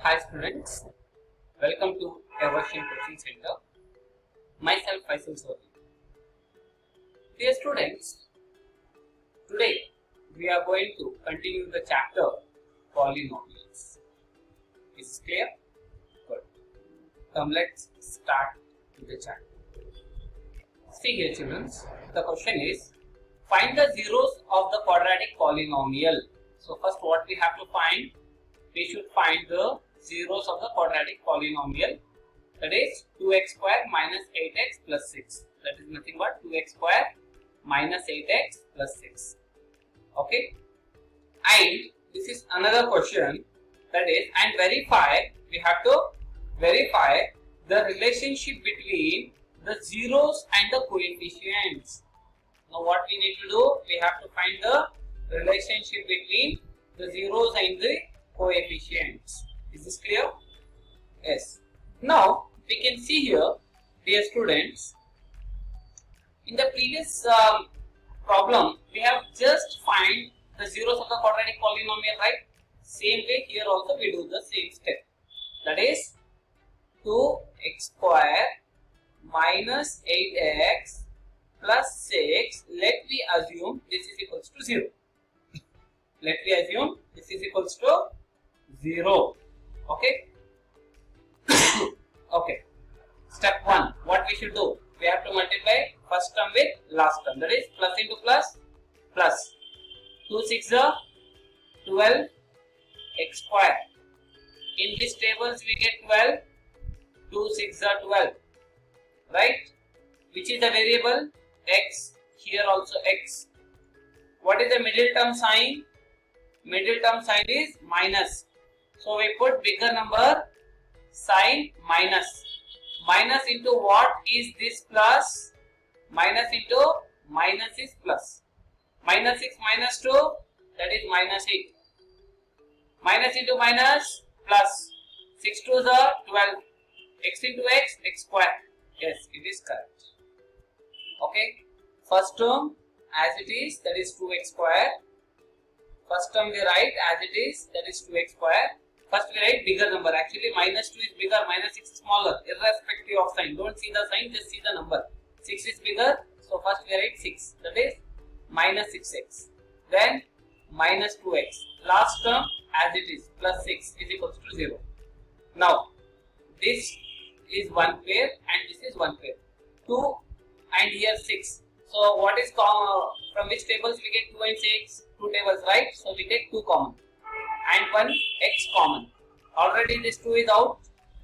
Hi students, welcome to Evershin Coaching Center. Myself Faisal Sohi. Dear students, today we are going to continue the chapter polynomials. Is this clear? Good. Come let's start the chapter. See here children, the question is find the zeros of the quadratic polynomial. So first what we have to find? We should find the zeros of the quadratic polynomial, that is 2x square minus 8x plus 6. That is nothing but 2x square minus 8x plus 6. Okay, and this is another question, that is, and verify, we have to verify the relationship between the zeros and the coefficients. Now what we need to do, we have to find the relationship between the zeros and the coefficients. Is this clear? Yes. Now we can see here, dear students, in the previous problem we have just find the zeros of the quadratic polynomial, right? Same way here also we do the same step, that is 2x square minus 8x plus 6. Let me assume this is equals to 0. Let me assume this is equals to 0. Okay. Okay. Step 1. What we should do? We have to multiply first term with last term. That is plus into plus, plus. 2 6 are 12 x square. In these tables we get 12. 2 6 are 12. Right? Which is the variable? X. Here also x. What is the middle term sign? Middle term sign is minus. So we put bigger number, sign minus. Minus into what is this plus? Minus into minus is plus. Minus 6 minus 2, that is minus 8. Minus into minus, plus. 6 2s are 12. X into x, x square. Yes, it is correct. Okay. First term as it is, that is 2x square. First term we write as it is, that is 2x square. First we write bigger number. Actually minus 2 is bigger, minus 6 is smaller, irrespective of sign. Don't see the sign, just see the number. 6 is bigger, so first we write 6. That is minus 6x. Then minus 2x. Last term as it is, plus 6 is equals to 0. Now this is one pair and this is one pair. 2 and here 6. So what is common? From which tables we get 2 and 6? 2 tables, right? So we take 2 common and 1 x common. Already this 2 is out,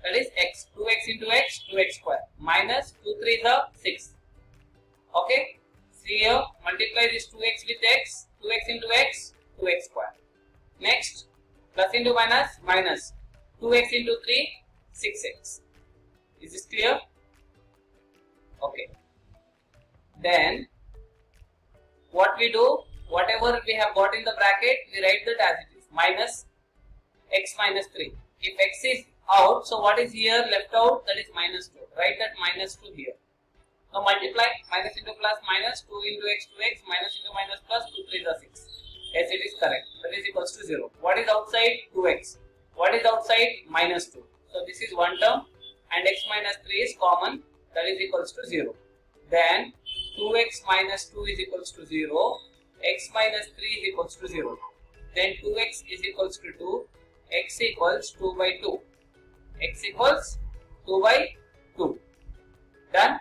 that is x. 2x into x, 2x square. Minus 2 3 is 6. Okay. See here, multiply this 2x with x. 2x into x, 2x square. Next, plus into minus, minus. 2x into 3, 6x. Is this clear? Okay. Then what we do, whatever we have got in the bracket, we write that as it is, minus x minus 3. If x is out, so what is here left out? That is minus 2. Write that minus 2 here. Now multiply minus into plus, minus 2 into x, 2x, minus into minus plus, 2 3 is 6. Yes, it is correct. That is equals to 0. What is outside? 2x. What is outside? Minus 2. So this is one term and x minus 3 is common, that is equals to 0. Then 2x minus 2 is equals to 0. X minus 3 is equals to 0. Then 2x is equals to 2. X equals 2 by 2. X equals 2 by 2. Done?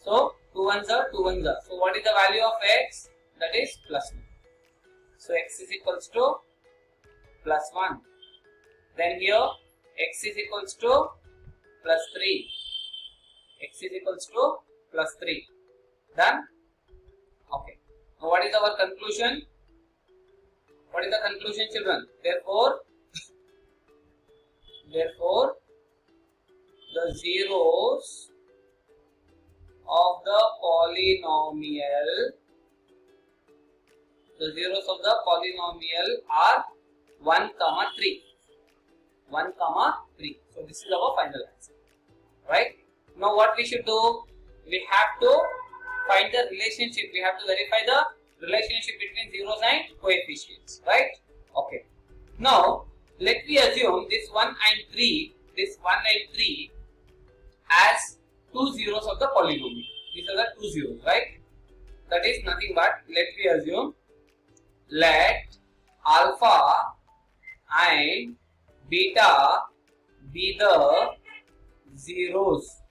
So 2 ones are 2 ones are. So what is the value of x? That is plus 1. So x is equals to plus 1. Then here x is equals to plus 3. X is equals to plus 3. Done? Okay. Now what is our conclusion? What is the conclusion, children? Therefore, the zeros of the polynomial, are 1, 3. 1, 3. So this is our final answer. Right? Now what we should do? We have to find the relationship. We have to verify the relationship between zeros and coefficients, right? Okay. Now let me assume this 1 and 3, as two zeros of the polynomial. These are the two zeros, right? That is nothing but, let me assume, let alpha and beta be the zeros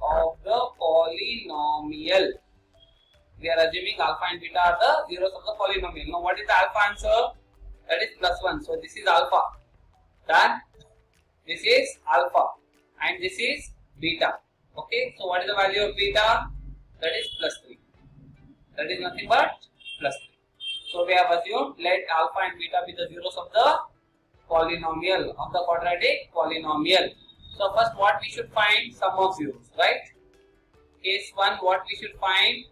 of the polynomial. We are assuming alpha and beta are the zeros of the polynomial. Now what is the alpha answer? That is +1. So this is alpha. Done. This is alpha and this is beta. Okay. So what is the value of beta? That is +3. That is nothing but +3. So we have assumed let alpha and beta be the zeros of the polynomial, of the quadratic polynomial. So first what we should find? Sum of zeros, right? Case 1, what we should find?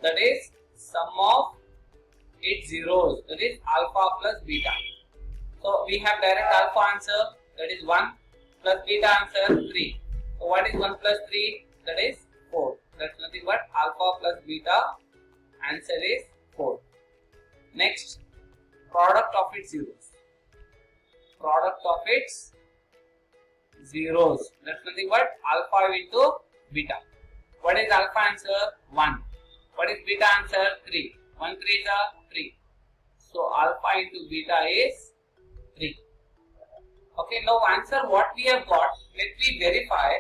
That is sum of its zeros, that is alpha plus beta. So we have direct alpha answer, that is 1, plus beta answer 3. So what is 1 plus 3? That is 4. That's nothing but alpha plus beta, answer is 4. Next, product of its zeros. Product of its zeros, that's nothing but alpha into beta. What is alpha answer? 1. What is beta answer? 3. 1 3 is 3. So alpha into beta is 3. Okay, now answer what we have got. Let me verify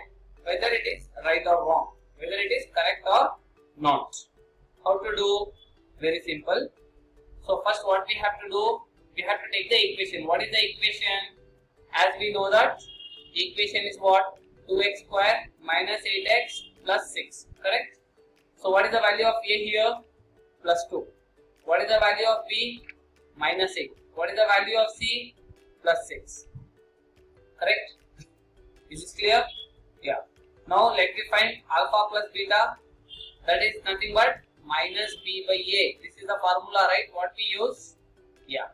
whether it is right or wrong, whether it is correct or not. How to do? Very simple. So first what we have to do? We have to take the equation. What is the equation? As we know that equation is what? 2x square minus 8x plus 6. Correct? So what is the value of a here? +2. What is the value of b? -8. What is the value of c? +6. Correct? Is this clear? Yeah. Now let me find alpha plus beta. That is nothing but minus b by a. This is the formula, right? What we use? Yeah.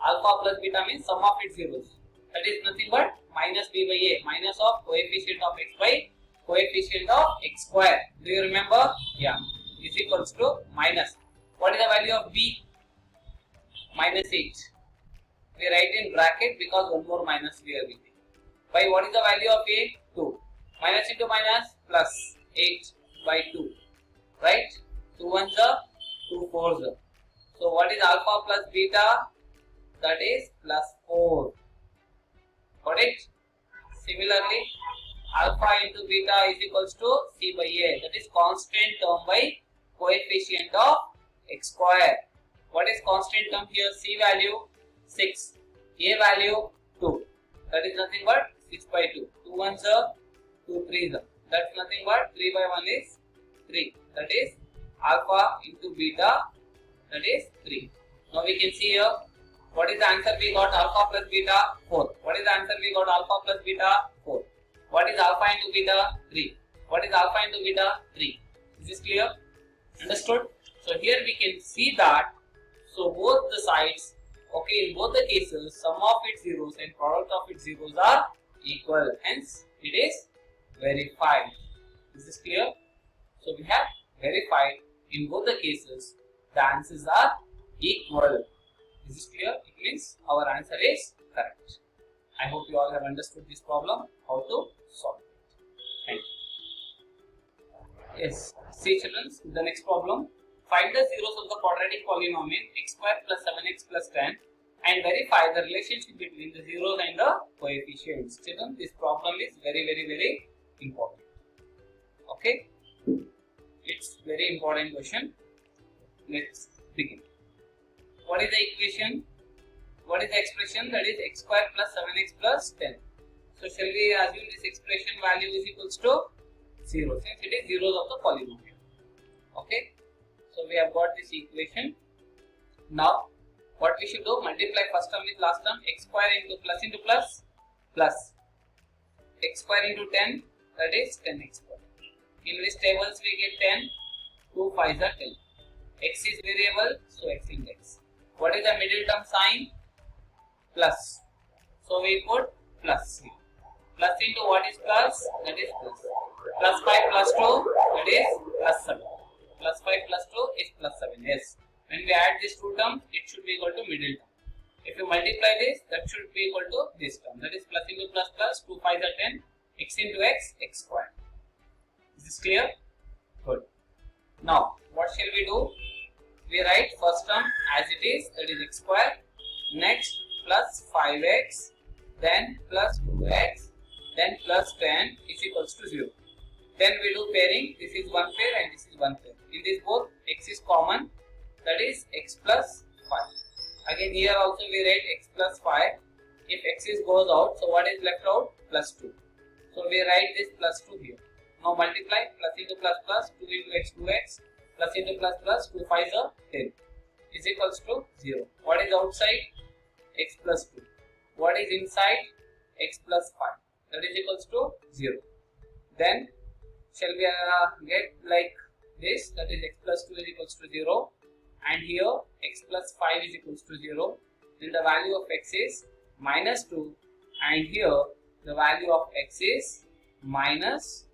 Alpha plus beta means sum of its zeros. That is nothing but minus b by a. Minus of coefficient of x by coefficient of x square. Do you remember? Yeah. Is equals to minus. What is the value of b? -8. We write in bracket because one more minus we are getting. By what is the value of a? 2. Minus into minus plus 8 by 2. Right? 2 ones are 2 fours are. So what is alpha plus beta? That is +4. Got it? Similarly, alpha into beta is equals to c by a. That is constant term by coefficient of x square. What is constant term here? C value 6, a value 2. That is nothing but 6 by 2. 2 ones are 2 threes are. That's nothing but 3 by 1 is 3. That is alpha into beta. That is 3. Now we can see here. What is the answer we got? Alpha plus beta 4. What is the answer we got? Alpha plus beta 4. What is alpha into beta? 3. What is alpha into beta? 3. Is this clear? Understood? So here we can see that. So both the sides, okay, in both the cases, sum of its zeros and product of its zeros are equal. Hence, it is verified. Is this clear? So we have verified in both the cases, the answers are equal. Is this clear? It means our answer is correct. I hope you all have understood this problem, how to solve it. Thank you. Yes, see children, the next problem. Find the zeros of the quadratic polynomial x square plus 7x plus 10 and verify the relationship between the zeros and the coefficients. Children, this problem is very important. Okay, it's very important question. Let's begin. What is the equation? What is the expression? That is x square plus 7x plus 10. So shall we assume this expression value is equals to 0 since it is zeros of the polynomial. Okay. So we have got this equation. Now what we should do? Multiply first term with last term. X square into plus plus x square into 10, that is 10x square. In which tables we get 10? 2 5s are 10. X is variable, so x index. What is the middle term sign? Plus. So we put plus. Plus into what is plus? That is plus. Plus 5 plus 2, that is plus 7. Plus 5 plus 2 is plus 7. Yes. When we add these two terms, it should be equal to middle term. If you multiply this, that should be equal to this term. That is plus into plus plus, 2 5s are 10, x into x, x squared. Is this clear? Good. Now, what shall we do? We write first term as it is, that is x squared. Next, plus 5x, then plus 2x, then plus 10 is equals to 0. Then we do pairing. This is one pair and this is one pair. In this both, x is common. That is x plus 5. Again here also we write x plus 5. If x is goes out, so what is left out? Plus 2. So we write this plus 2 here. Now multiply plus into plus plus 2 into x 2x plus into plus plus 2 5s are 10 is equals to 0. What is outside? X plus 2. What is inside? X plus 5. That is equals to 0. Then shall we get like this, that is x plus 2 is equals to 0, and here x plus 5 is equals to 0. Then the value of x is minus 2, and here the value of x is minus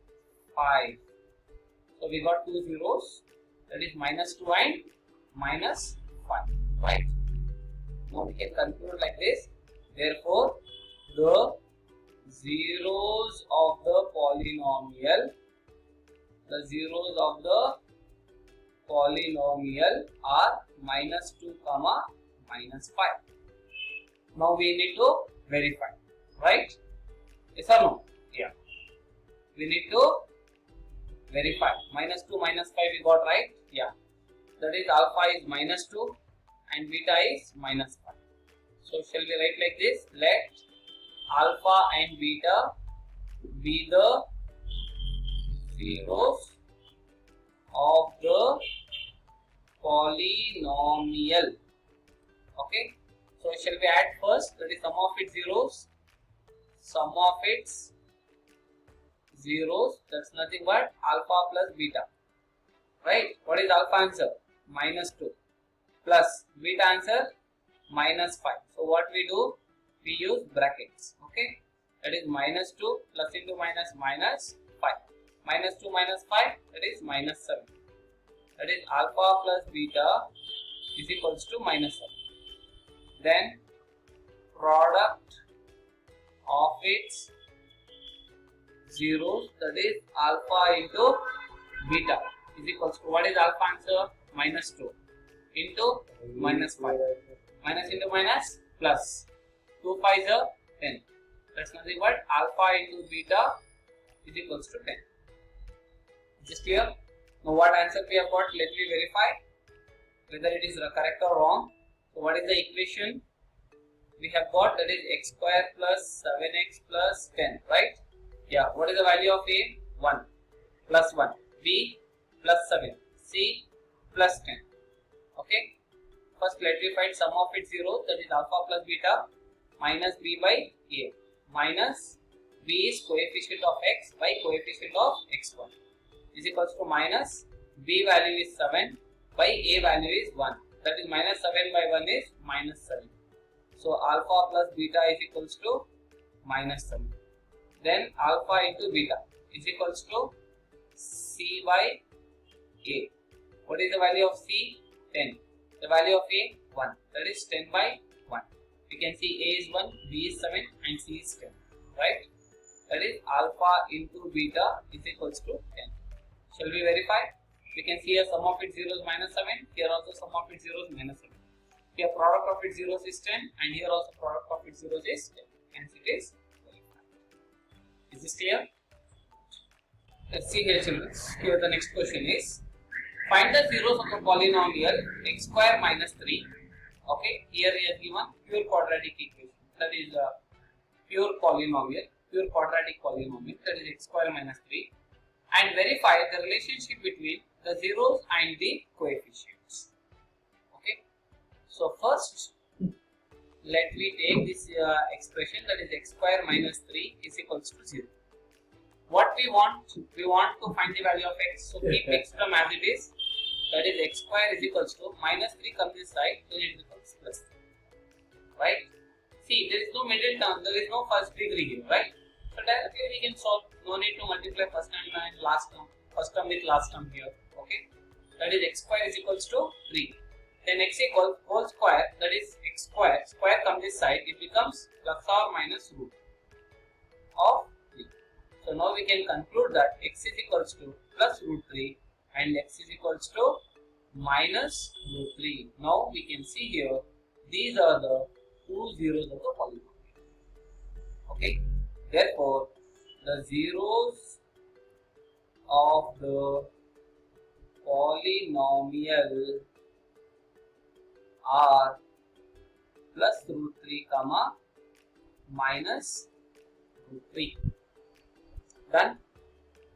5. So we got two zeros, that is minus 2 and minus 5, right? Now we can conclude like this. Therefore, the zeros of the polynomial are minus 2 comma minus 5. Now we need to verify, right? Yes or no? Yeah. We need to verify. Minus 2 minus 5 we got right? Yeah. That is alpha is minus 2 and beta is minus 5. So shall we write like this? Let alpha and beta be the zeros of the polynomial. Okay. So shall we add first? That is sum of its zeros. Sum of its zeros. That's nothing but alpha plus beta. Right? What is alpha answer? Minus 2. Plus beta answer? Minus 5. So what we do? We use brackets. Okay. That is minus 2 plus into minus minus 5. Minus 2 minus 5, that is minus 7. That is alpha plus beta is equals to minus 7. Then product of its zeros, that is alpha into beta is equals to, what is alpha answer? Minus 2 into minus 5. Minus into minus plus 2 5s are 10. That's nothing but alpha into beta is equals to 10. Is this clear? Now what answer we have got? Let me verify whether it is correct or wrong. So what is the equation we have got? That is x square plus 7x plus 10, right? Yeah. What is the value of A? 1 plus 1. B plus 7. C plus 10. Okay. First let me find sum of its zeros, that is alpha plus beta minus b by a, minus b is coefficient of x by coefficient of x1 is equals to minus b value is 7 by a value is 1, that is minus 7 by 1 is minus 7. So alpha plus beta is equals to minus 7. Then alpha into beta is equals to c by a. What is the value of c? 10. The value of A? 1. That is 10 by 1. We can see A is 1, B is 7 and C is 10. Right? That is alpha into beta is equals to 10. Shall we verify? We can see here sum of its zeros minus 7. Here also sum of its zeros minus 7. Here product of its zeros is 10 and here also product of its zeros is 10. Hence it is verified. Is this clear? Let's see here children. Here the next question is, find the zeros of the polynomial x square minus 3. Okay, here he has given pure quadratic equation, that is a pure quadratic polynomial, that is x square minus 3, and verify the relationship between the zeros and the coefficients. Okay, so first let me take this expression, that is x square minus 3 is equals to 0. What we want to find the value of x, so keep x term as it is, that is x square is equals to minus 3 comes this side, then it becomes plus 3, right? See, there is no middle term, there is no first degree here, right? So directly we can solve, no need to multiply first term and last term, first term with last term here, okay? That is x square is equals to 3. Then x equals whole square, that is x square. Square comes this side, it becomes plus or minus root of 3. So now we can conclude that x is equals to plus root 3 and x is equals to minus root 3. Now we can see here, these are the two zeros of the polynomial. Okay, therefore the zeros of the polynomial are plus root 3 comma minus root 3. Done.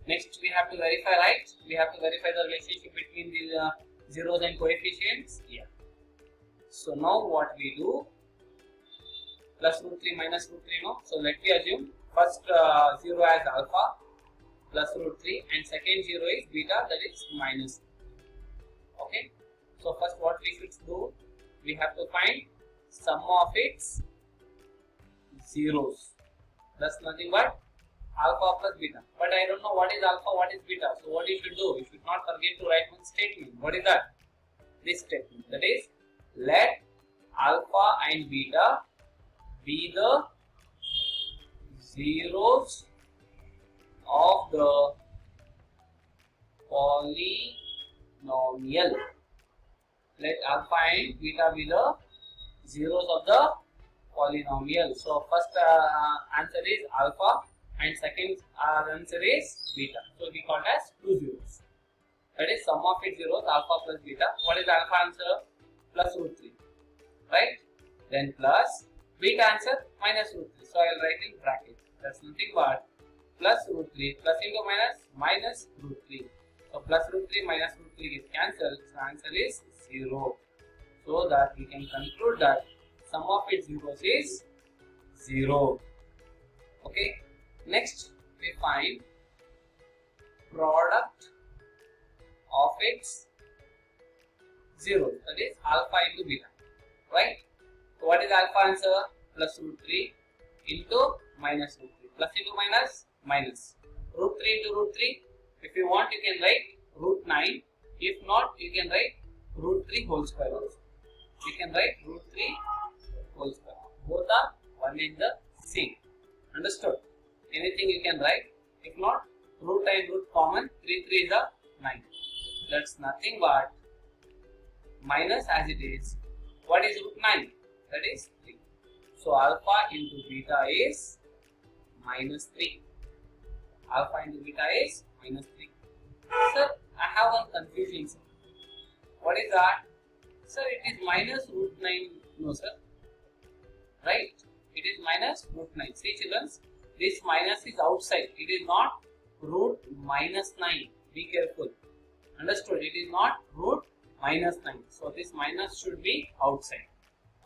Next we have to verify, right? We have to verify the relationship between the zeros and coefficients. Yeah. So now what we do, plus root 3 minus root 3, no? So let me assume first 0 as alpha plus root 3 and second 0 is beta, that is minus. Okay. So first what we should do, we have to find sum of its zeros. That's nothing but alpha plus beta. But I don't know what is alpha, what is beta. So what you should do, you should not forget to write one statement. What is that? This statement. That is, let alpha and beta be the zeros of the polynomial. Let alpha and beta be the zeros of the polynomial. So first answer is alpha and second answer is beta. So we call it as two zeros. That is sum of its zeros, alpha plus beta. What is alpha answer? Plus root 3. Right? Then plus beta answer minus root 3. So I will write in bracket. That's nothing but plus root 3 plus into minus minus root 3. So plus root 3 minus root 3 is cancelled. So answer is 0. So that we can conclude that sum of its zeros is 0. Okay. Next we find product of its zeros, that is alpha into beta. Right? So what is alpha answer? Plus root 3 into minus root 3. Plus into minus minus. Root 3 into root 3. If you want, you can write root 9. If not, you can write root 3 whole square also. You can write root 3 whole square. Both are one and the same. Understood? Anything you can write. If not, root and root common. 3 3 is a 9. That's nothing but minus as it is. What is root 9? That is 3. So alpha into beta is minus 3. Alpha into beta is minus 3. Sir, I have one confusion, sir. What is that? Sir, it is minus root 9. No, sir. Right? It is minus root 9. See, children, this minus is outside. It is not root minus 9. Be careful. Understood? It is not root minus 9. So this minus should be outside.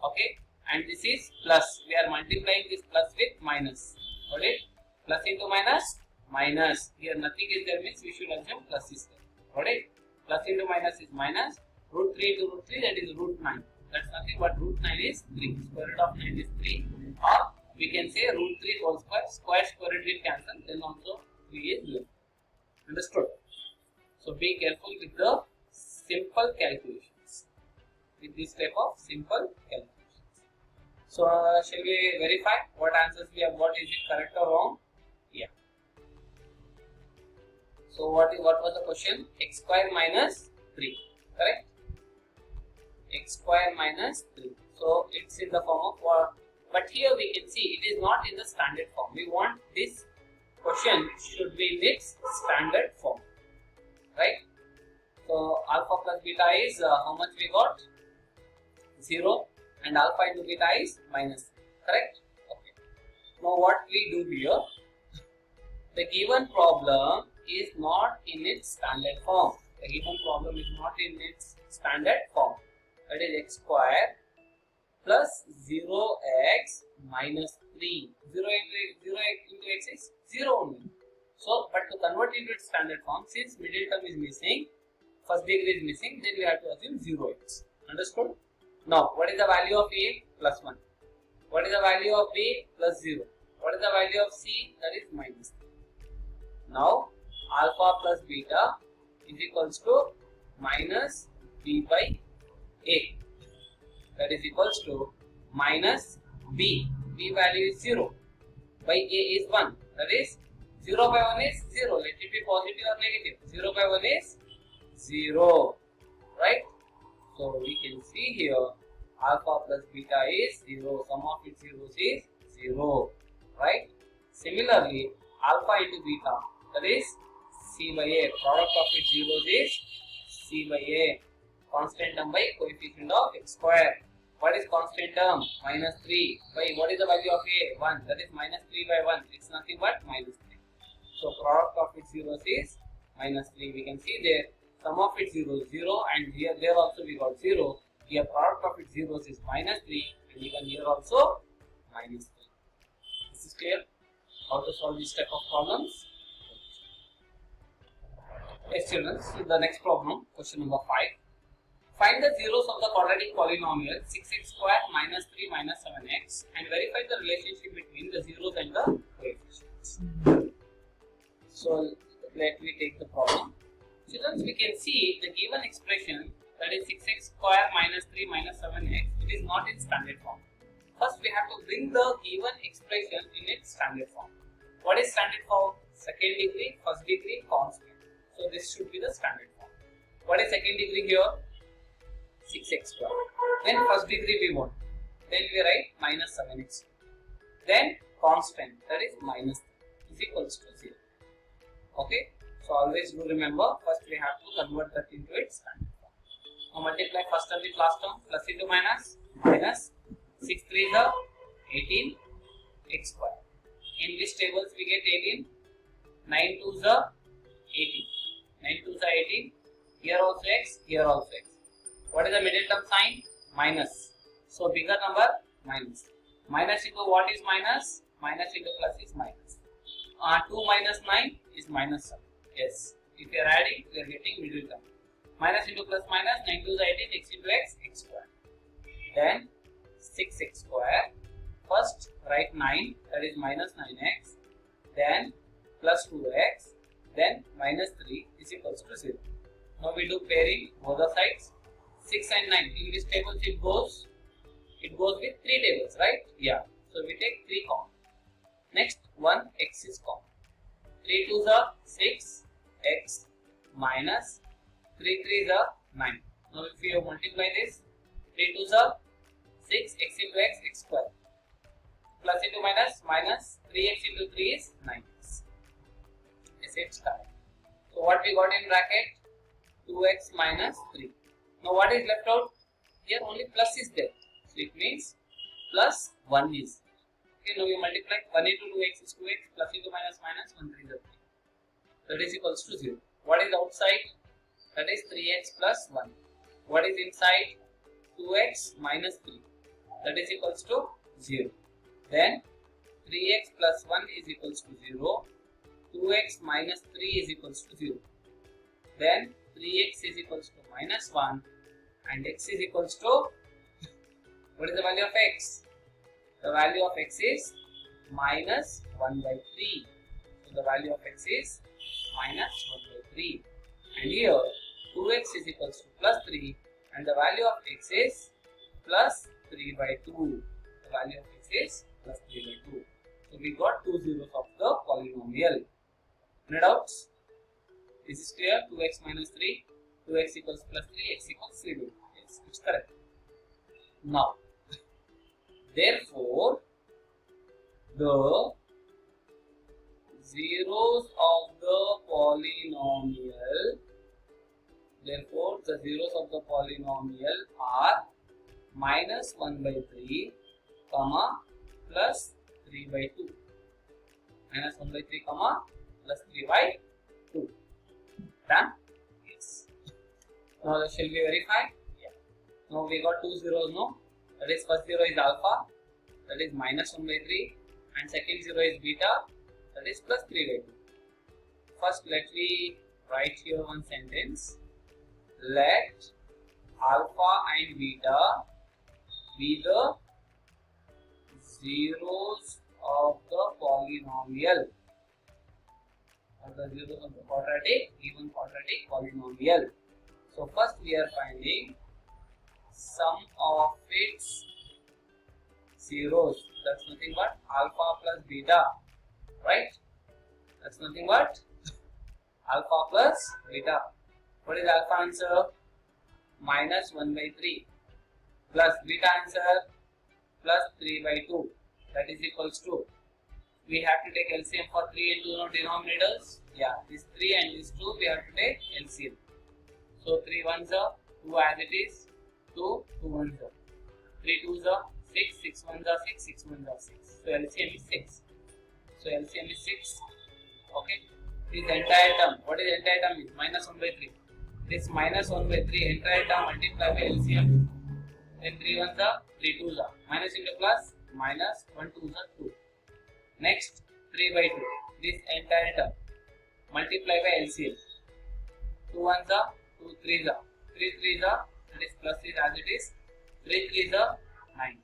Okay? And this is plus. We are multiplying this plus with minus. Got it? Plus into minus, minus. Here nothing is there means we should assume plus is there. Got it? Plus into minus is minus. Root 3 into root 3, that is root 9. That's nothing but root 9 is 3. Square root of 9 is 3. Or we can say root 3 whole square. Square root will cancel. Then also 3 is left. Understood? So be careful with the simple calculations. With this type of simple calculations. So shall we verify what answers we have got? Is it correct or wrong? Yeah. So what was the question? X square minus 3. Correct? X square minus 3. So it's in the form of what? But here we can see it is not in the standard form. We want this question should be in its standard form. Right? So alpha plus beta is how much we got? 0. And alpha into beta is minus. Correct? Okay. Now what we do here? The given problem is not in its standard form. The given problem is not in its standard form. That is x square plus 0x minus 3. 0 into x is 0 only. So, but to convert into its standard form, since middle term is missing, first degree is missing, then we have to assume 0x. Understood? Now, what is the value of A? Plus 1. What is the value of B? Plus 0. What is the value of C? That is minus 3. Now, alpha plus beta is equals to minus B by A, that is equals to minus B. B value is 0 by A is 1. That is 0 by 1 is 0. Let it be positive or negative. 0 by 1 is 0. Right? So we can see here alpha plus beta is 0. Sum of its zeros is 0. Right? Similarly, alpha into beta, that is C by A. Product of its zeros is C by A. Constant term by coefficient of x square. What is constant term? Minus 3 by what is the value of A? 1. That is minus 3 by 1. It's nothing but minus 3. So product of its zeros is minus 3. We can see there sum of its zeros 0, and here there also we got 0. Here product of its zeros is minus 3, and even here also minus 3. This is clear? How to solve this type of problems? Yes, children. So the next problem, question number 5. Find the zeros of the quadratic polynomial 6x squared minus 3 minus 7x and verify the relationship between the zeros and the coefficients. So let me take the problem. Children, we can see the given expression, that is 6x squared minus 3 minus 7x, it is not in standard form. First we have to bring the given expression in its standard form. What is standard form? Second degree, first degree, constant. So this should be the standard form. What is second degree here? 6x squared. Then first degree we want. Then we write minus 7x. Then constant, that is minus 3 is equals to 0. Okay. So always do remember, first we have to convert that into its standard form. Now multiply first term with last term, plus into minus, minus 6 3 is 18 x squared. In which tables we get 18? 9 2 is 18. 9 2 is 18. Here also x, here also x. What is the middle term sign? Minus. So bigger number, minus. Minus into what is minus? Minus into plus is minus. 2 minus 9 is minus 7. Yes. If you are adding, we are getting middle term. Minus into plus minus, 9 2 is 18, x into x, x squared. Then 6x squared. First write 9, that is minus 9x. Then plus 2x. Then minus 3 is equals to 0. Now we do pairing both the sides. 6 and 9, in which tables it goes? It goes with 3 tables, right? Yeah. So we take 3 common. Next, 1 x is common. 3 2s are 6 x minus 3 3s are 9. Now if you multiply this, 3 2s are 6 x into x, x squared. Plus into minus, minus 3x into 3 is 9x. Is it correct? So what we got in bracket? 2x minus 3. Now what is left out? Here only plus is there. So it means plus 1 is. Okay, now we multiply 1 into 2x is 2x, plus into minus minus 1 3 is 3. That is equals to 0. What is outside? That is 3x plus 1. What is inside? 2x minus 3. That is equals to 0. Then 3x plus 1 is equals to 0. 2x minus 3 is equals to 0. Then 3x is equals to minus 1 and x is equals to, what is the value of x? The value of x is minus 1 by 3. So the value of x is minus 1 by 3. And here 2x is equals to plus 3 and the value of x is plus 3 by 2. The value of x is plus 3 by 2. So we got 2 zeros of the polynomial. Any doubts? This is clear. 2x minus 3, 2x equals plus 3, x equals 3 by 2. Yes, it's correct. Now, therefore, the zeros of the polynomial, are minus 1 by 3, comma, plus 3 by 2. Minus 1 by 3, comma, plus 3 by 2. Done? Yes. Now shall we verify? Yeah. Now we got 2 zeros, no? That is first zero is alpha, that is minus 1 by 3, and second zero is beta, that is plus 3 by 2. First let me write here one sentence. Let alpha and beta be the zeros of the polynomial, or the zeros of the quadratic, given quadratic polynomial. So first we are finding sum of its zeros. That's nothing but alpha plus beta, right? That's nothing but alpha plus beta. What is alpha answer? Minus 1 by 3 plus beta answer plus 3 by 2. That is equals to, we have to take LCM for 3 into denominators. Yeah, this 3 and this 2 we have to take LCM. So 3 ones are 2 as it is, 2 ones are 3 twos are 6, 6 ones are 6, 6 ones are 6. So LCM is 6. So LCM is 6. Okay. This entire term, what is entire term is? Minus 1 by 3. This minus 1 by 3 entire term multiply by LCM. Then 3 ones are 3 twos are. Minus into plus, minus 1 twos are 2. Next 3 by 2. This entire term multiply by LCM. 2 ones are 2 threes are. 3 threes are, that is plus is as it is. 3 threes are 9.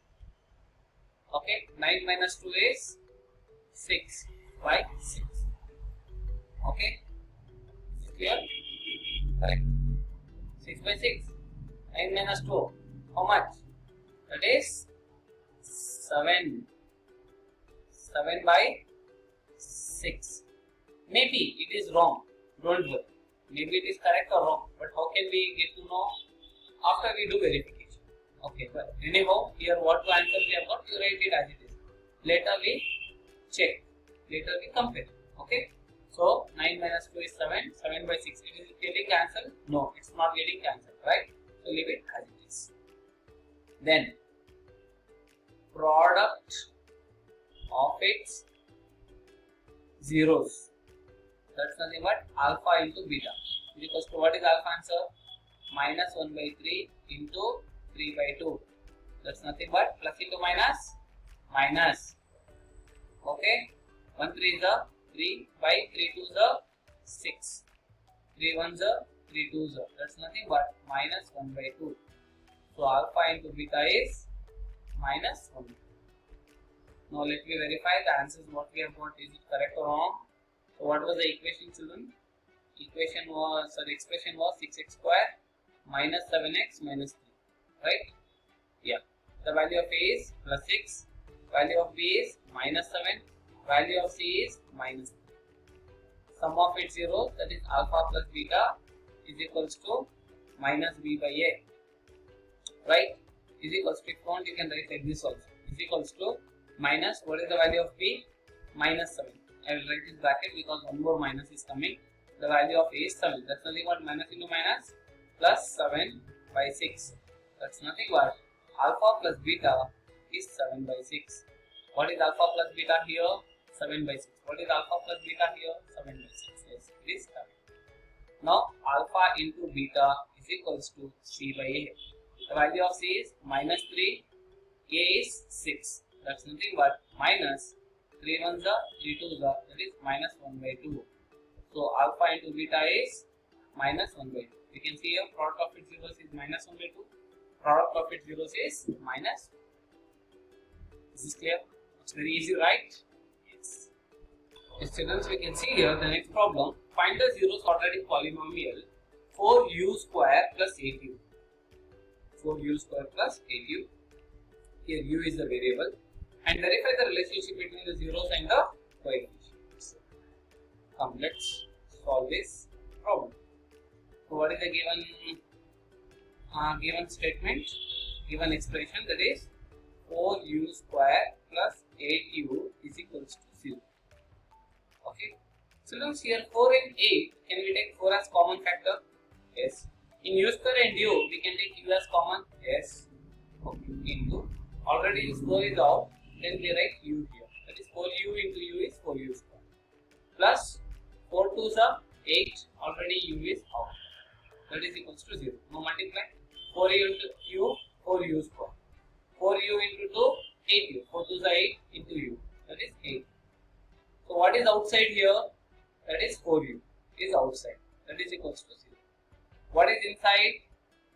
Okay, 9 minus 2 is 6 by 6. Okay, is it clear? Correct. 6 by 6. 9 minus 2. How much? That is 7. 7 by 6. Maybe it is wrong. Don't worry. Maybe it is correct or wrong. But how can we get to know? After we do verification. Okay, but anyhow, here what answer we have got, you write it as it is. Later we check. Later we compare. Okay. So 9 minus 2 is 7. 7 by 6. It is getting cancelled? No, it's not getting cancelled, right? So leave it as it is. Then product of its zeros. That's nothing but alpha into beta. Is equals to, what is alpha answer? Minus 1 by 3 into 3 by 2. That's nothing but plus into minus, minus. Okay. 1 3 is a 3 by 3 2 is a 6. 3 1 is a 3 2 is a. That's nothing but minus 1 by 2. So alpha into beta is minus 1. Now let me verify the answers what we have got. Is it correct or wrong? So what was the equation, children? Expression was 6x square minus 7x minus 3. Right? Yeah. The value of A is plus 6. Value of B is minus 7. Value of C is minus 3. Sum of its zeros, that is alpha plus beta, is equals to minus B by A. Right? Is equals to, if you want you can write like this also. Is equals to minus, what is the value of B? Minus 7. I will write this bracket because one more minus is coming. The value of A is 7. That's nothing but minus into minus plus 7 by 6. That's nothing but alpha plus beta is 7 by 6. What is alpha plus beta here? 7 by 6. What is alpha plus beta here? 7 by 6. Yes, it is correct. Now alpha into beta is equals to C by A. The value of C is minus 3. A is 6. That's nothing but minus 3 ones are 3 twos are, that is minus 1 by 2. So alpha into beta is minus 1 by 2. You can see here product of its zeros is minus 1 by 2. Product of its zeros is minus. This is clear? It's very easy, right? Yes. Students, we can see here the next problem. Find the zeros ordered in polynomial 4u square plus 8u. 4u square plus 8u. Here u is the variable. And verify the relationship between the zeros and the coefficients. Come, let's solve this problem. So what is the given statement, given expression, that is 4u square plus 8u is equals to 0. Okay. So now here 4 and 8, can we take 4 as common factor? Yes. In u square and u, we can take u as common? Yes. Okay. Into, already this 4 is out, then we write u here. That is 4u into u is 4u square. Plus 4 2s are 8, already u is out. That is equals to 0. Now multiply 4u into u, 4u square. 4u into 2, 8u. 4 2s are 8 into u. That is 8. So what is outside here? That is 4u is outside. That is equals to 0. What is inside?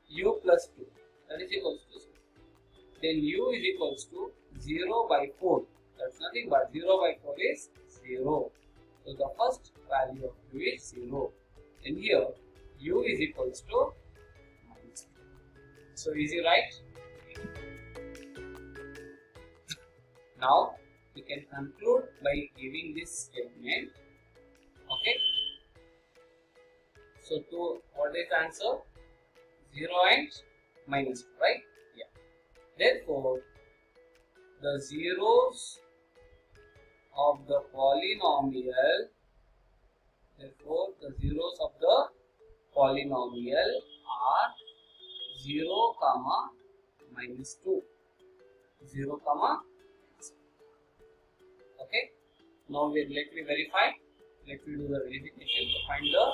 U plus 2. That is equals to 0. Then u is equals to 0 by 4. That's nothing but 0 by 4 is 0. So the first value of u is 0. And here u is equals to minus 2. So easy, right? Now we can conclude by giving this statement. Okay. So what is the answer? 0 and minus 2, right? Yeah. Therefore, the zeros of the polynomial, are 0, minus 2. 0, okay. Now let me verify. Let me do the verification to find the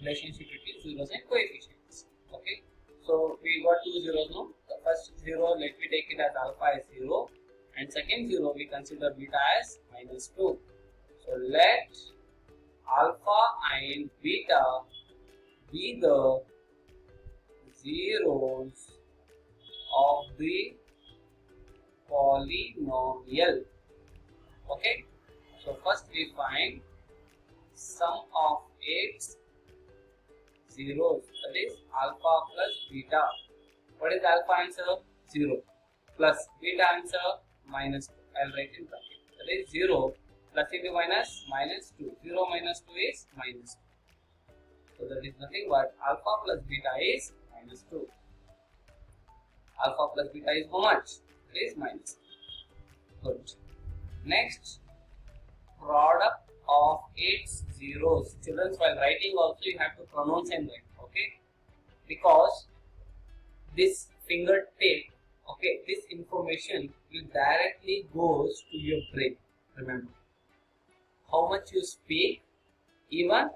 relationship between zeros and coefficients. Okay. So we got two zeros now. The first zero, let me take it as alpha as 0, and second zero we consider beta as minus 2. So let alpha and beta be the zeros of the polynomial. Okay. So first we find sum of its zeros, that is alpha plus beta. What is alpha answer? 0 plus beta answer minus 2. I will write in bracket. That is 0 plus into minus 2. 0 minus 2 is minus 2. So that is nothing but alpha plus beta is minus 2. Alpha plus beta is how much? It is minus 2. Good. Next, product of its zeros. Children, while writing also you have to pronounce and write. Okay, because this finger tape, okay, this information will directly goes to your brain. Remember, how much you speak, even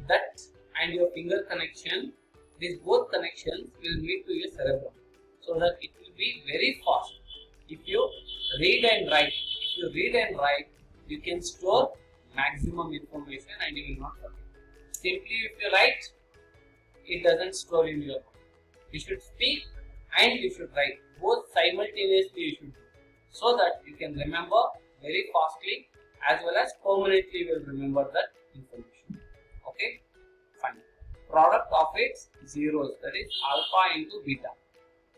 that and your finger connection, these both connections will meet to your cerebrum, so that it will be very fast. If you read and write, you can store maximum information and you will not forget. Simply if you write, it doesn't store in your mind. You should speak and you should write, both simultaneously you should do, so that you can remember very fastly as well as permanently will remember that information. Okay, fine. Product of its zeros, that is alpha into beta,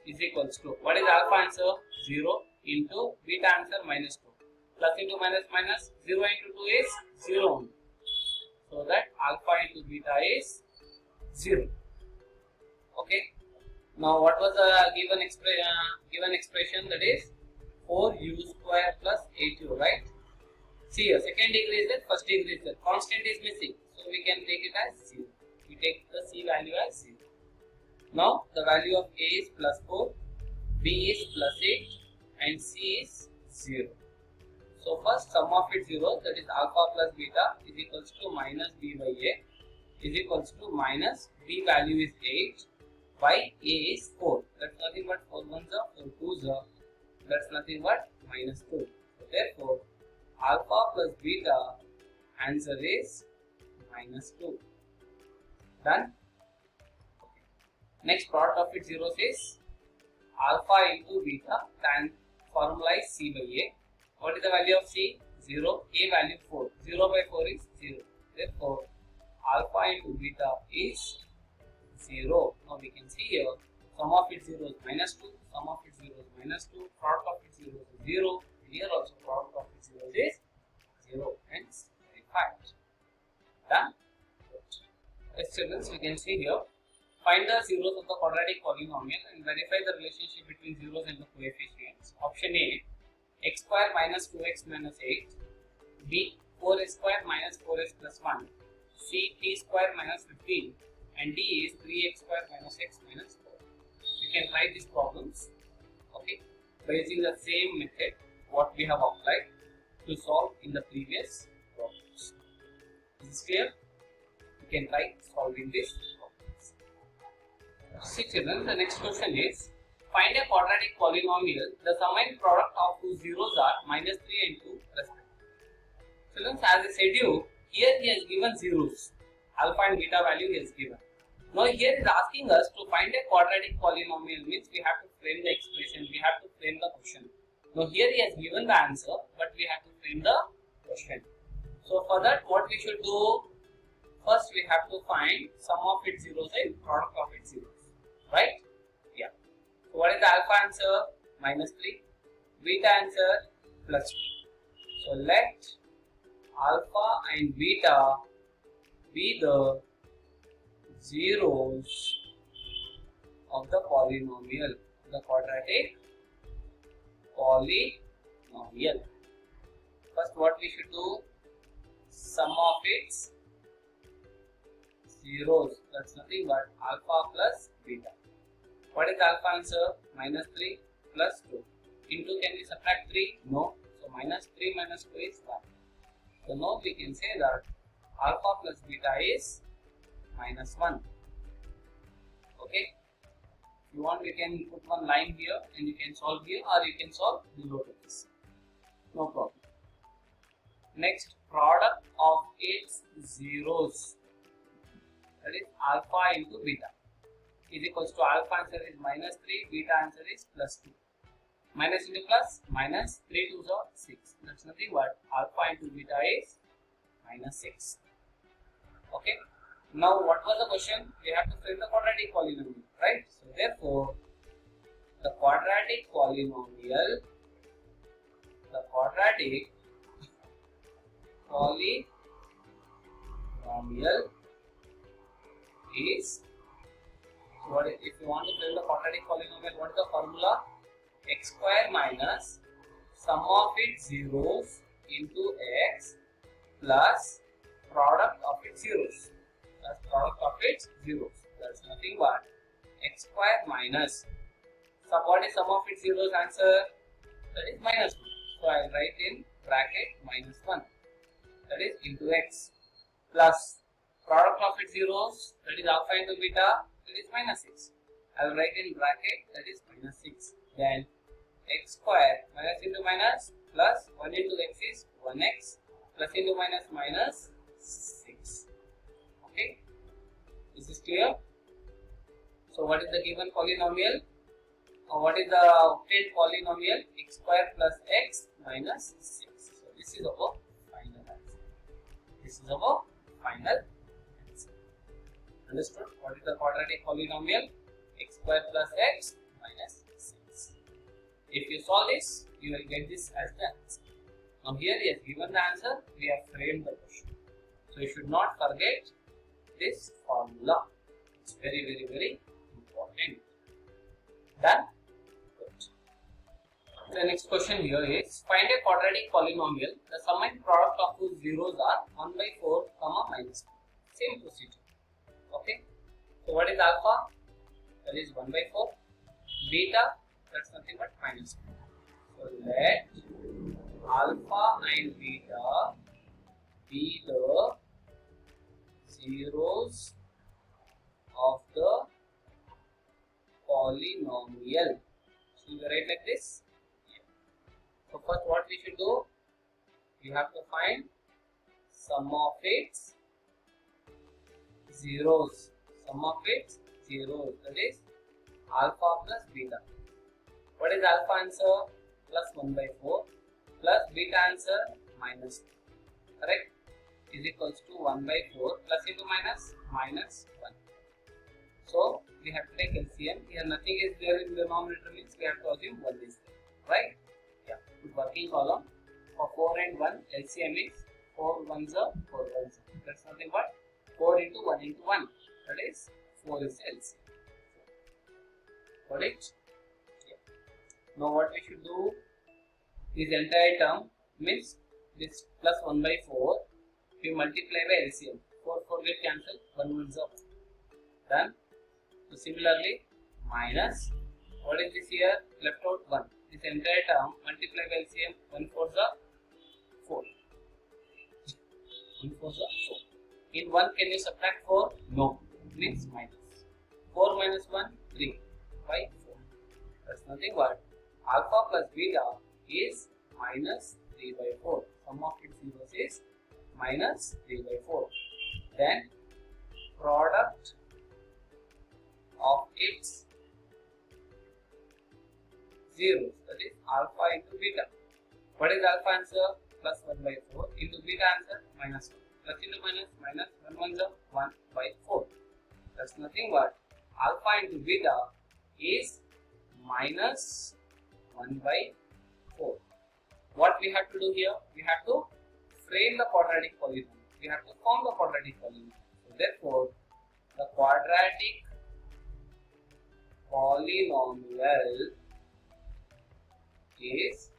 is equals to, what is alpha answer? 0 into beta answer minus 2. Plus into minus, 0 into 2 is 0. So that alpha into beta is 0. Okay. Now what was the given expression, that is 4u square plus 8u, right? See here, second degree is there, first degree is there. Constant is missing, so we can take it as 0. We take the c value as 0. Now the value of a is plus 4, b is plus 8 and c is 0. So first sum of its zeros, that is alpha plus beta, is equals to minus b by a, is equals to minus b value is 8 by a is 4. That's nothing but 4 ones are 4 twos are. That's nothing but minus 2. So therefore alpha plus beta answer is minus 2. Done. Okay. Next, product of its zeros is alpha into beta, and formula is c by a. What is the value of c? 0. A value 4. 0 by 4 is 0. Therefore alpha into beta is 0. Now we can see here, sum of its zeros minus 2, sum of its zeros minus 2, product of its zeros is 0. Here also product of its zeros is 0. Hence verified. Done. Yes, children, we can see here, find the zeros of the quadratic polynomial and verify the relationship between zeros and the coefficients. Option A, x square minus 2x minus 8, b 4x square minus 4x plus 1, c t square minus 15, and d is 3x square minus x minus 4. You can write these problems, okay, by using the same method what we have applied to solve in the previous problems. Is this clear? You can try solving these problems. See children, the next question is, find a quadratic polynomial, the sum and product of whose zeros are minus 3 and 2 respectively. Children, as I said you, here he has given zeros, alpha and beta value he has given. Now here he is asking us to find a quadratic polynomial, means we have to frame the expression, we have to frame the question. Now here he has given the answer, but we have to frame the question. So for that, what we should do? First we have to find sum of its zeros and product of its zeros, right? Yeah. So what is the alpha answer? Minus 3. Beta answer plus 2. So let alpha and beta be the zeros of the polynomial, the quadratic polynomial. First, what we should do? Sum of its zeros. That's nothing but alpha plus beta. What is the alpha answer? Minus 3 plus 2. Into, can we subtract 3? No. So minus 3 minus 2 is 1. So now we can say that alpha plus beta is minus 1. Okay. If you want, we can put one line here and you can solve here, or you can solve below to this. No problem. Next, product of its zeros, that is alpha into beta, is equals to alpha answer is minus 3, beta answer is plus 2. Minus into plus, minus 3 2s are 6. That's nothing but alpha into beta is minus 6. Okay. Now what was the question? We have to find the quadratic polynomial, right? So therefore, the quadratic polynomial is, what is, if you want to find the quadratic polynomial, what is the formula? X square minus sum of its zeros into x plus product of its zeros. That's nothing but x square minus, so what is sum of its zeros answer? That is minus 1. So I will write in bracket minus 1, that is into x, plus product of its zeros, that is alpha into beta, that is minus 6. I will write in bracket, that is minus 6. Then x square minus into minus plus 1 into x is 1x, plus into minus minus 6. Okay, this is clear. So what is the given polynomial, or what is the obtained polynomial? X square plus x minus 6. So this is our final answer. Understood? What is the quadratic polynomial? X square plus x minus 6. If you solve this, you will get this as the answer. Now here he has given the answer, we have framed the question. So you should not forget this formula. It's very, very, very important. Done? Good. The next question here is, find a quadratic polynomial. The sum and product of whose zeros are 1 by 4, minus 2. Same procedure. Okay. So what is alpha? That is 1 by 4. Beta, that's nothing but minus 2. So let alpha and beta be the zeros of the polynomial. So we write like this. Yeah. So first what we should do? We have to find sum of its zeros. That is alpha plus beta. What is alpha answer? Plus 1 by 4 plus beta answer minus 2. Correct? Is equals to 1 by 4 plus into minus 1. So we have to take LCM. Here nothing is there in the denominator, means we have to assume 1 is there. Right? Yeah. Working column for 4 and 1, LCM is 4 1s are 4 1s. That's nothing but 4 into 1 into 1. That is 4 is LCM. Got it? Yeah. Now what we should do? This entire term means this plus 1 by 4. We multiply by LCM. 4 get cancelled. 1 1s are 1. Done. So similarly, minus, what is this here? Left out 1. This entire term multiply by LCM. 1 4s are 4. 1 4s are 4. In 1, can you subtract 4? No. Means minus. 4 minus 1, 3 by 4. That's nothing but alpha plus beta is minus 3 by 4. Sum of its zeros is minus 3 by 4. Then product of its zeros, that is alpha into beta. What is alpha answer? Plus 1 by 4 into beta answer minus 1. Plus into minus 1 1s are 1 by 4. That's nothing but alpha into beta is minus 1 by 4. What we have to do here? We have to frame the quadratic polynomial. We have to form the quadratic polynomial. So therefore, the quadratic polynomial is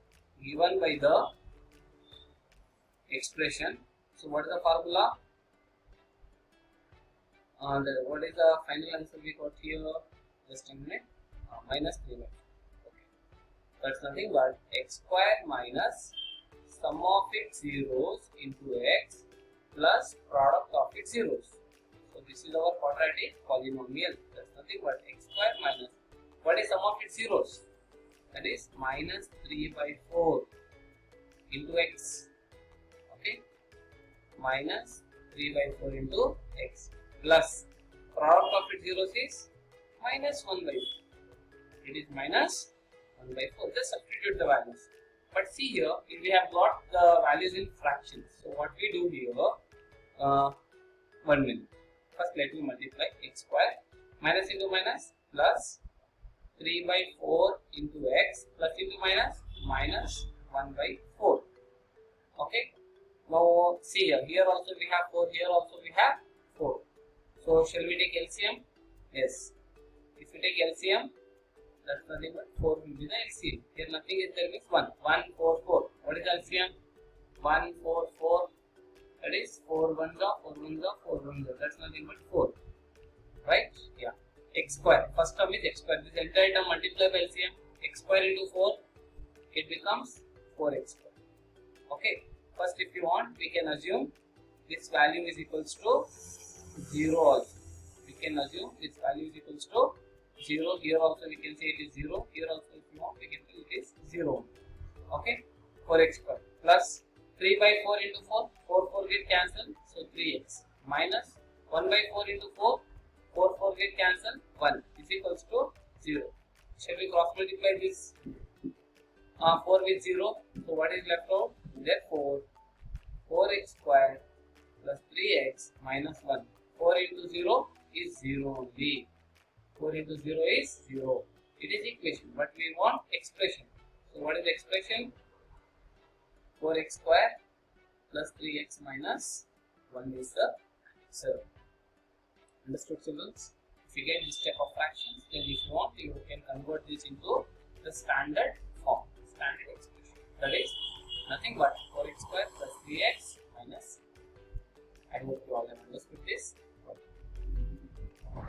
given by the expression. So what is the formula? What is the final answer we got here? Just a minute. Minus 3 by 4. Okay. That's nothing but x square minus sum of its zeros into x plus product of its zeros. So this is our quadratic polynomial. That's nothing but x square minus, what is sum of its zeros? That is minus 3 by 4 into x. Okay, minus 3 by 4 into x plus product of its zeros is minus 1 by 4. It is minus 1 by 4. Just substitute the values. But see here, we have got the values in fractions. So what we do here, 1 minute. First let me multiply x square, minus into minus, plus 3 by 4 into x, plus into minus, minus 1 by 4. Okay. Now see here, here also we have 4, here also we have 4. So shall we take LCM? Yes. If we take LCM, that's nothing but 4 will be the LCM. Here nothing is there, means 1. 1, 4, 4. What is LCM? 1, 4, 4. That is 4 1 the 4 1 the 4 1 the. That's nothing but 4. Right? Yeah. X square. First term is x square. This entire term multiply by LCM. X square into 4. It becomes 4x square. Okay. First, if you want, we can assume this value is equals to 0 also. We can assume this value is equals to 0. Here also we can say it is 0. Here also if you want, we can say it is 0. Okay. 4x square plus 3 by 4 into 4. 4 4 get cancelled. So 3x minus 1 by 4 into 4. 4 4 get cancelled. 1 is equals to 0. Shall we cross multiply this 4 with 0? So what is left out? Therefore, 4x square plus 3x minus 1. 4 into 0 is 0 only. 4 into 0 is 0. It is equation, but we want expression. So what is the expression? 4x square plus 3x minus 1 is the answer. Understood, children? If you get this type of fractions, then if you want, you can convert this into the standard form, standard expression. That is nothing but 4x square plus 3x minus. I hope you all have understood this.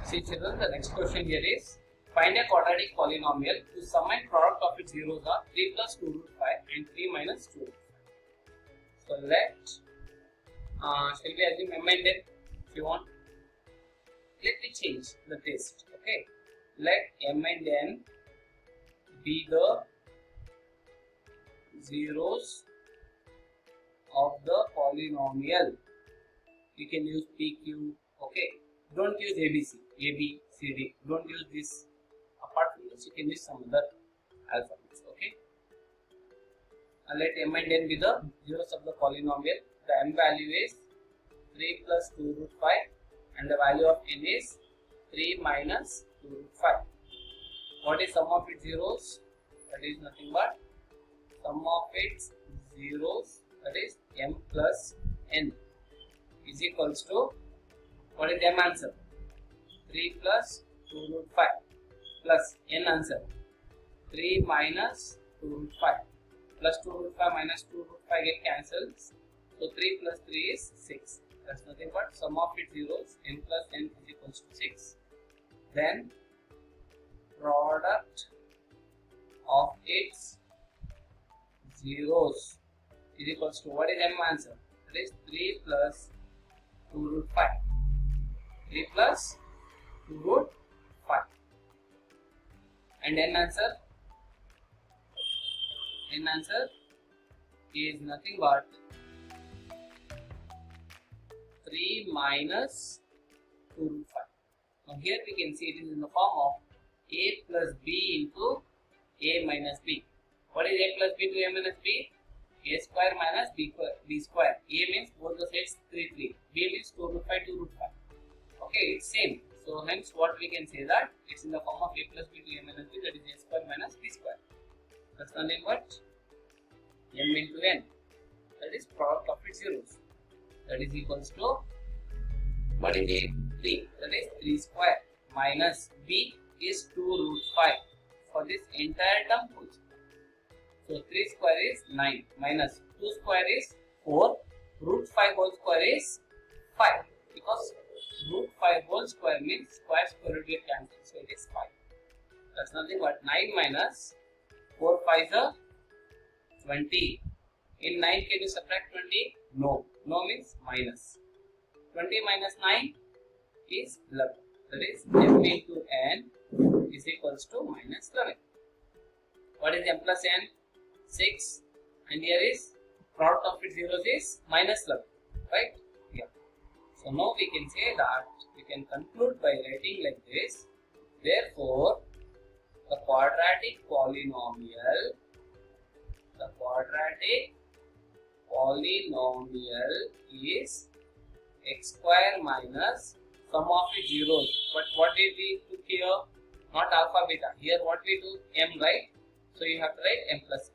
See, children, the next question here is find a quadratic polynomial whose sum and product of its zeros are 3 plus 2 root 5 and 3 minus 2 root 5. So shall we assume m and n if you want? Let me change the test. Okay, let m and n be the zeros of the polynomial. You can use PQ. Okay, don't use ABC, A, B, C, D. Don't use this. Apart from this, you can use some other alphabets. Okay, and let m and n be the zeros of the polynomial. The m value is 3 plus 2 root 5 and the value of n is 3 minus 2 root 5. What is sum of its zeros? That is nothing but sum of its zeros, that is m plus n, is equals to, what is m answer? 3 plus 2 root 5 plus n answer 3 minus 2 root 5 plus 2 root 5 minus 2 root 5 get cancelled. So 3 plus 3 is 6. That's nothing but sum of its zeros, n plus n is equals to 6. Then product of its zeros is equals to, what is m answer? That is 3 plus 2 root 5. 3 plus 2 root 5. And n answer? N answer is nothing but 3 minus 2 root 5. Now here we can see it is in the form of a plus b into a minus b. What is a plus b to a minus b? A square minus b square. A means both the sides 3 3. B means 2 root 5 2 root 5. Okay, it's same. So hence what we can say that it's in the form of a plus b to a minus b, that is a square minus b square. That's nothing but m into n, that is product of its zeros, that is equals to what is it? 3, that is 3 square minus b is 2 root 5 for this entire term whole square. So 3 square is 9 minus 2 square is 4, root 5 whole square is 5, because root 5 whole square means square root get cancelled, so it is 5. That's nothing but 9 minus 4 5 is 20. In 9 can you subtract 20? No. No means minus. 20 minus 9 is 11. That is m into n is equals to minus 11. What is m plus n? 6. And here is product of its zeros is minus 11. Right? Yeah. So now we can say that we can conclude by writing like this. Therefore, the quadratic polynomial is x square minus sum of its zeros. But what did we took here? Not alpha beta. Here what we do? M, right? So you have to write m plus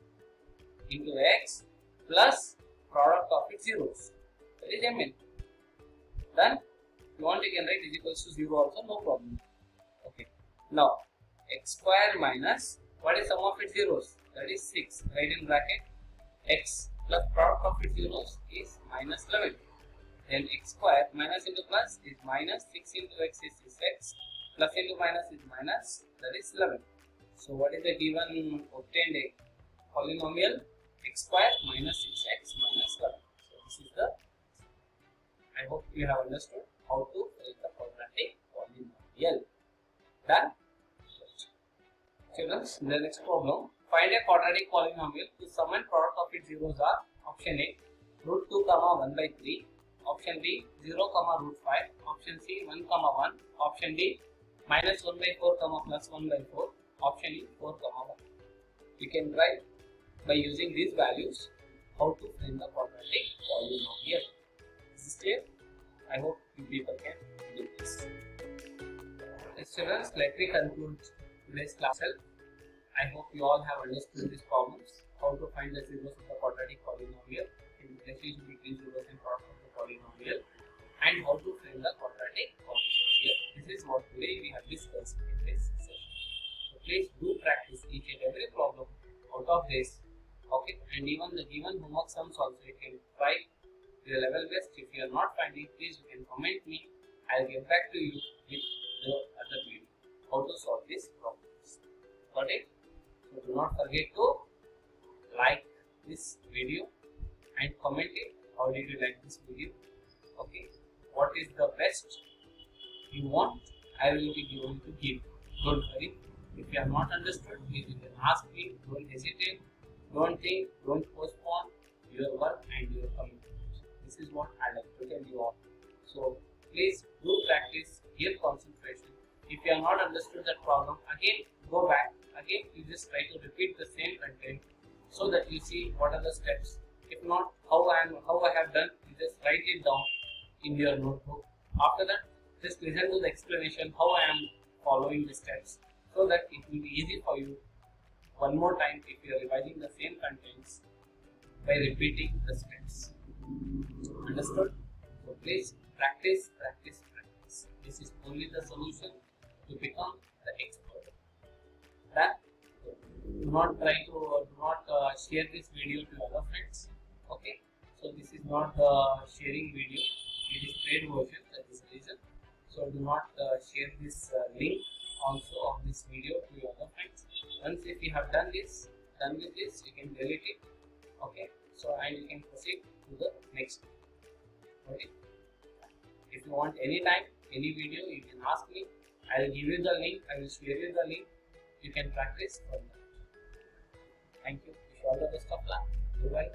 into x plus product of its zeros. That is mn. Then if you want you can write is equals to 0 also, no problem. Okay. Now x square minus what is sum of its zeros? That is 6. Write in bracket x plus product of its zeros is minus 11. Then x square minus into plus is minus, 6 into x is 6, plus into minus is minus, that is 11. So what is the given obtained polynomial? X square minus 6x minus 11. So this is the, I hope you have understood how to write the quadratic polynomial. Done? Children, the next problem. Find a quadratic polynomial whose sum and product of its zeros are option A root 2 comma 1 by 3, option B 0 comma root 5, option C 1 comma 1, option D minus 1 by 4 comma plus 1 by 4, option E 4 comma 1. We can write by using these values how to find the quadratic polynomial. Is this clear? I hope you people can do this. Students, let me conclude today's class. I hope you all have understood these problems, how to find the zeros of the quadratic polynomial, in the relationship between zeros and product of the polynomial, and how to find the quadratic polynomial. This is what today we have discussed in this session. So please do practice each and every problem out of this. Okay, and even the given homework sums also you can try to your level best. If you are not finding, please you can comment me. I will get back to you with the other video how to solve these problems. Got it? So do not forget to like this video and comment it. How did you like this video? Okay. What is the best you want? I will be going to give. Don't worry. If you have not understood, please you can ask me. Don't hesitate. Don't think. Don't postpone your work and your commitment. This is what I like to tell you all. So please do practice. Give concentration. If you have not understood that problem, again go back. Again, you just try to repeat the same content so that you see what are the steps. If not, how I have done, you just write it down in your notebook. After that, just listen to the explanation how I am following the steps so that it will be easy for you one more time if you are revising the same contents by repeating the steps. Understood? So please practice, practice, practice. This is only the solution to become the expert. That do not try to share this video to other friends. Okay, so this is not the sharing video, it is paid version, that is the reason. So do not share this link also of this video to your other friends. Once if you have done with this, you can delete it. Okay, so and you can proceed to the next. Okay, if you want anytime any video, you can ask me. I will give you the link. I will share you the link. You can practice from that. Thank you. Wish you all the best of luck. Goodbye.